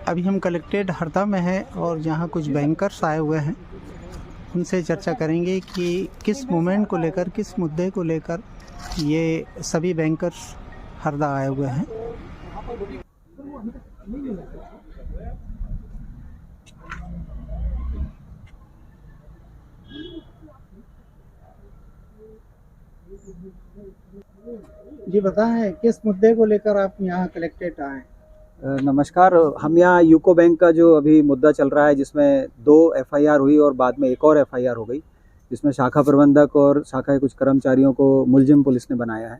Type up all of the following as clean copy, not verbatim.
अभी हम कलेक्ट्रेट हरदा में हैं और यहाँ कुछ बैंकर्स आए हुए हैं। उनसे चर्चा करेंगे कि किस मूवमेंट को लेकर, किस मुद्दे को लेकर ये सभी बैंकर्स हरदा आए हुए हैं। जी बताएं, किस मुद्दे को लेकर आप यहाँ कलेक्ट्रेट आए? नमस्कार। हम यहाँ यूको बैंक का जो अभी मुद्दा चल रहा है, जिसमें 2 एफआईआर हुई और बाद में एक और एफआईआर हो गई, जिसमें शाखा प्रबंधक और शाखा के कुछ कर्मचारियों को मुलजिम पुलिस ने बनाया है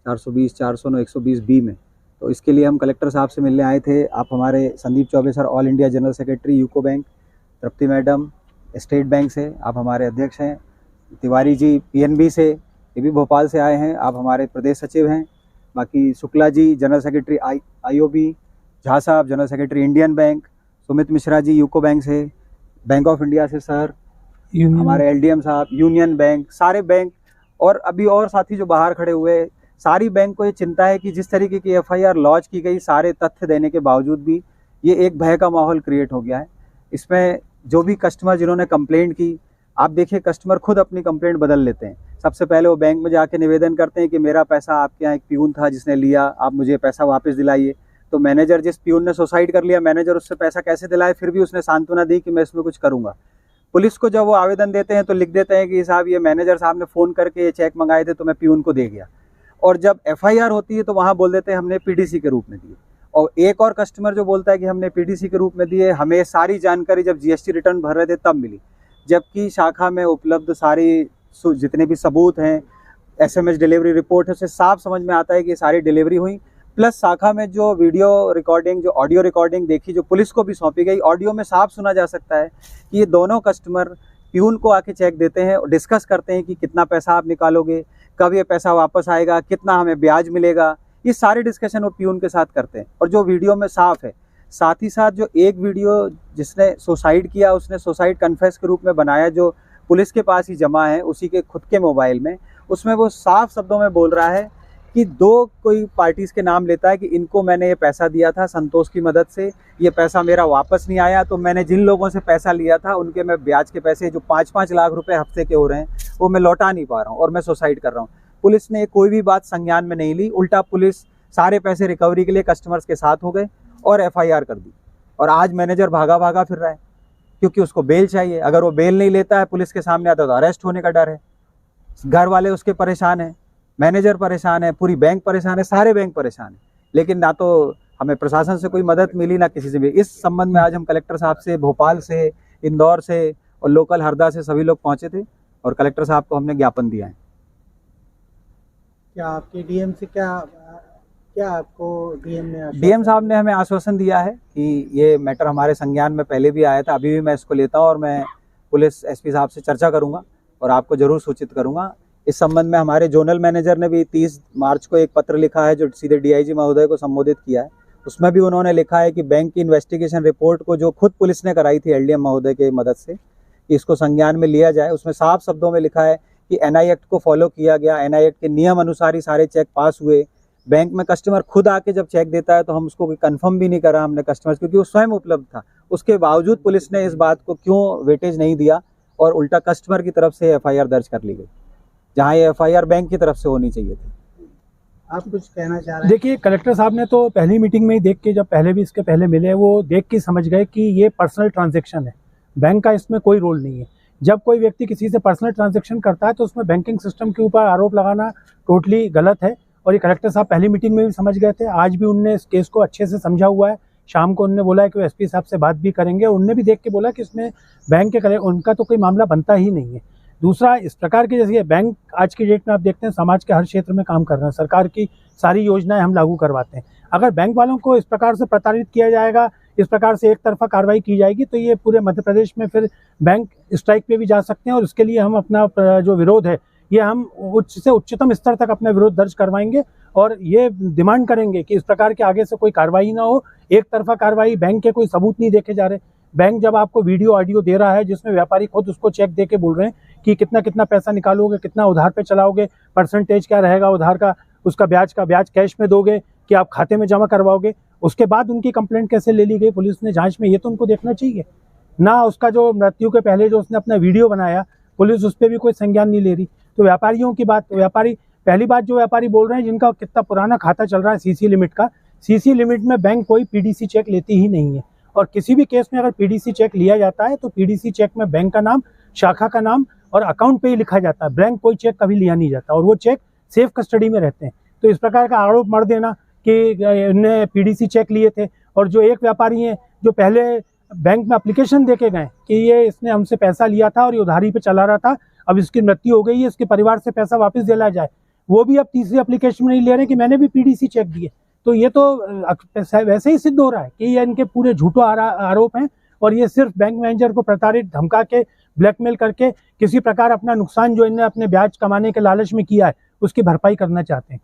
420, 409, 120 बी में। तो इसके लिए हम कलेक्टर साहब से मिलने आए थे। आप हमारे Sandeep Chaubey sir, all India general secretary UCO bank, Tripti madam state bank से, आप हमारे अध्यक्ष हैं। तिवारी जी पीएनबी से, ये भी भोपाल से आए हैं, आप हमारे प्रदेश सचिव हैं। बाकी Shukla ji general secretary IOB, Jha साहब general secretary Indian bank, Sumit Mishra ji UCO bank से, बैंक ऑफ इंडिया से सर, हमारे एलडीएम साहब, यूनियन बैंक, सारे बैंक और अभी और साथी जो बाहर खड़े हुए, सारी बैंक को ये चिंता है कि जिस तरीके की एफआईआर लॉन्च की गई, सारे तथ्य देने के बावजूद भी ये एक भय का माहौल क्रिएट हो गया है। इसमें जो भी कस्टमर जिन्होंने कंप्लेंट की, आप देखिए कस्टमर खुद अपनी कंप्लेंट बदल लेते हैं। सबसे पहले वो बैंक में जाके निवेदन करते हैं कि मेरा पैसा आपके यहाँ एक प्यून था जिसने लिया, आप मुझे पैसा वापस दिलाइए। तो मैनेजर, जिस प्यून ने सुसाइड कर लिया, मैनेजर उससे पैसा कैसे दिलाए, फिर भी उसने सांत्वना दी कि मैं इसमें कुछ करूंगा। पुलिस को जब वो आवेदन देते हैं तो लिख देते हैं कि साहब ये मैनेजर साहब ने फ़ोन करके ये चेक मंगाए थे तो मैं प्यून को दे गया। और जब एफआईआर होती है तो वहाँ बोल देते हैं हमने पीडीसी के रूप में दिए। और एक और कस्टमर जो बोलता है कि हमने पीडीसी के रूप में दिए, हमें सारी जानकारी जब जीएसटी रिटर्न भर रहे थे तब मिली, जबकि शाखा में उपलब्ध सारी जितने भी सबूत हैं, एसएमएस डिलीवरी रिपोर्ट है, उससे साफ समझ में आता है कि सारी डिलीवरी हुई। प्लस शाखा में जो वीडियो रिकॉर्डिंग, जो ऑडियो रिकॉर्डिंग देखी, जो पुलिस को भी सौंपी गई, ऑडियो में साफ सुना जा सकता है कि ये दोनों कस्टमर प्यून को आके चेक देते हैं और डिस्कस करते हैं कि कितना पैसा आप निकालोगे, कब ये पैसा वापस आएगा, कितना हमें ब्याज मिलेगा। ये सारे डिस्कशन वो प्यून के साथ करते हैं और जो वीडियो में साफ है। साथ ही साथ जो एक वीडियो जिसने सुसाइड किया, उसने सुसाइड कन्फेस के रूप में बनाया, जो पुलिस के पास ही जमा है उसी के खुद के मोबाइल में, उसमें वो साफ शब्दों में बोल रहा है कि 2 कोई पार्टीज़ के नाम लेता है कि इनको मैंने ये पैसा दिया था संतोष की मदद से, ये पैसा मेरा वापस नहीं आया, तो मैंने जिन लोगों से पैसा लिया था उनके मैं ब्याज के पैसे जो 5-5 लाख रुपए हफ्ते के हो रहे हैं वो मैं लौटा नहीं पा रहा हूँ और मैं सुसाइड कर रहा हूँ। पुलिस ने कोई भी बात संज्ञान में नहीं ली, उल्टा पुलिस सारे पैसे रिकवरी के लिए कस्टमर्स के साथ हो गए और एफआईआर कर दी। और आज मैनेजर भागा भागा फिर रहा है क्योंकि उसको बेल चाहिए। अगर वो बेल नहीं लेता है, पुलिस के सामने आता है, तो अरेस्ट होने का डर है। घर वाले उसके परेशान हैं, मैनेजर परेशान है, पूरी बैंक परेशान है, सारे बैंक परेशान है। लेकिन ना तो हमें प्रशासन से कोई मदद मिली, ना किसी से भी। इस संबंध में आज हम कलेक्टर साहब से, भोपाल से, इंदौर से और लोकल हरदा से सभी लोग पहुंचे थे और कलेक्टर साहब को हमने ज्ञापन दिया है। क्या आपके डीएम से क्या आपको डीएम साहब ने हमें आश्वासन दिया है कि ये मैटर हमारे संज्ञान में पहले भी आया था, अभी भी मैं इसको लेता हूँ और मैं पुलिस एसपी साहब से चर्चा करूँगा और आपको ज़रूर सूचित करूँगा। इस संबंध में हमारे जोनल मैनेजर ने भी 30 मार्च को एक पत्र लिखा है जो सीधे डीआईजी महोदय को संबोधित किया है। उसमें भी उन्होंने लिखा है कि बैंक की इन्वेस्टिगेशन रिपोर्ट को जो खुद पुलिस ने कराई थी एलडीएम महोदय के मदद से, इसको संज्ञान में लिया जाए। उसमें साफ शब्दों में लिखा है कि एनआई एक्ट को फॉलो किया गया, एनआई एक्ट के नियम अनुसार ही सारे चेक पास हुए। बैंक में कस्टमर खुद आके जब चेक देता है तो हम उसको कंफर्म भी नहीं करा हमने कस्टमर, क्योंकि वो स्वयं उपलब्ध था। उसके बावजूद पुलिस ने इस बात को क्यों वेटेज नहीं दिया और उल्टा कस्टमर की तरफ से एफआईआर दर्ज कर ली गई, जहाँ ये एफआईआर बैंक की तरफ से होनी चाहिए थी। आप कुछ कहना चाह रहे हैं? देखिए, कलेक्टर साहब ने तो पहली मीटिंग में ही देख के, जब पहले भी इसके पहले मिले, वो देख के समझ गए कि ये पर्सनल ट्रांजैक्शन है, बैंक का इसमें कोई रोल नहीं है। जब कोई व्यक्ति किसी से पर्सनल ट्रांजैक्शन करता है तो उसमें बैंकिंग सिस्टम के ऊपर आरोप लगाना टोटली गलत है और ये कलेक्टर साहब पहली मीटिंग में भी समझ गए थे। आज भी उनने इस केस को अच्छे से समझा हुआ है। शाम को उन्होंने बोला है कि वो एसपी साहब से बात भी करेंगे और उनने भी देख के बोला कि इसमें बैंक के उनका तो कोई मामला बनता ही नहीं है। दूसरा, इस प्रकार की जैसे बैंक आज की डेट में आप देखते हैं समाज के हर क्षेत्र में काम कर रहे हैं, सरकार की सारी योजनाएं हम लागू करवाते हैं। अगर बैंक वालों को इस प्रकार से प्रताड़ित किया जाएगा, इस प्रकार से एक तरफा कार्रवाई की जाएगी, तो ये पूरे मध्य प्रदेश में फिर बैंक स्ट्राइक पे भी जा सकते हैं और इसके लिए हम अपना जो विरोध है ये हम उच्च से उच्चतम स्तर तक अपना विरोध दर्ज करवाएंगे और ये डिमांड करेंगे कि इस प्रकार के आगे से कोई कार्रवाई ना हो। एक तरफा कार्रवाई, बैंक के कोई सबूत नहीं देखे जा रहे। बैंक जब आपको वीडियो ऑडियो दे रहा है जिसमें व्यापारी खुद उसको चेक दे के बोल रहे हैं कि कितना कितना पैसा निकालोगे, कितना उधार पे चलाओगे, परसेंटेज क्या रहेगा उधार का, उसका ब्याज कैश में दोगे, कि आप खाते में जमा करवाओगे, उसके बाद उनकी कंप्लेंट कैसे ले ली गई पुलिस ने जांच में, ये तो उनको देखना चाहिए ना। उसका जो मृत्यु के पहले जो उसने अपना वीडियो बनाया, पुलिस उस पर भी कोई संज्ञान नहीं ले रही। तो व्यापारियों की बात, व्यापारी पहली बात जो व्यापारी बोल रहे हैं जिनका कितना पुराना खाता चल रहा है सीसी लिमिट का, सीसी लिमिट में बैंक कोई पीडीसी चेक लेती ही नहीं है। और किसी भी केस में अगर पीडीसी चेक लिया जाता है तो पीडीसी चेक में बैंक का नाम, शाखा का नाम और अकाउंट पे ही लिखा जाता है, बैंक कोई चेक कभी लिया नहीं जाता और वो चेक सेफ कस्टडी में रहते हैं। तो इस प्रकार का आरोप मर देना कि इन्हें पीडीसी चेक लिए थे, और जो एक व्यापारी हैं जो पहले बैंक में एप्लीकेशन देके गए कि ये इसने हमसे पैसा लिया था और ये उधारी पे चला रहा था, अब इसकी मृत्यु हो गई है, इसके परिवार से पैसा वापस दिलाया जाए, वो भी अब तीसरी एप्लीकेशन में नहीं ले रहे कि मैंने भी पीडीसी चेक दिए। तो ये तो वैसे ही सिद्ध हो रहा है कि ये इनके पूरे झूठे आरोप हैं और ये सिर्फ बैंक मैनेजर को प्रताड़ित, धमका के, ब्लैकमेल करके किसी प्रकार अपना नुकसान जो इन्हें अपने ब्याज कमाने के लालच में किया है उसकी भरपाई करना चाहते हैं।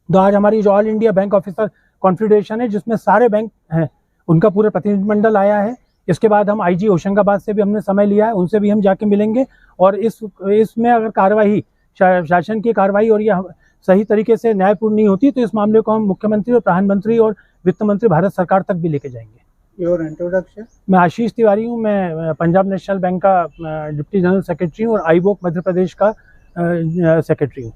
तो आज हमारी जो all India bank officer confederation है जिसमें सारे बैंक हैं, उनका पूरा प्रतिनिधिमंडल आया है। इसके बाद हम आईजी होशंगाबाद से भी हमने समय लिया है, उनसे भी हम जाके मिलेंगे और इसमें अगर कार्रवाई, शासन की कार्रवाई और ये सही तरीके से न्यायपूर्ण नहीं होती तो इस मामले को हम मुख्यमंत्री और प्रधानमंत्री और वित्त मंत्री भारत सरकार तक भी लेके जाएंगे। Your introduction. मैं आशीष तिवारी हूँ, मैं पंजाब नेशनल बैंक का डिप्टी जनरल सेक्रेटरी हूँ और आईबोक मध्य प्रदेश का सेक्रेटरी हूँ।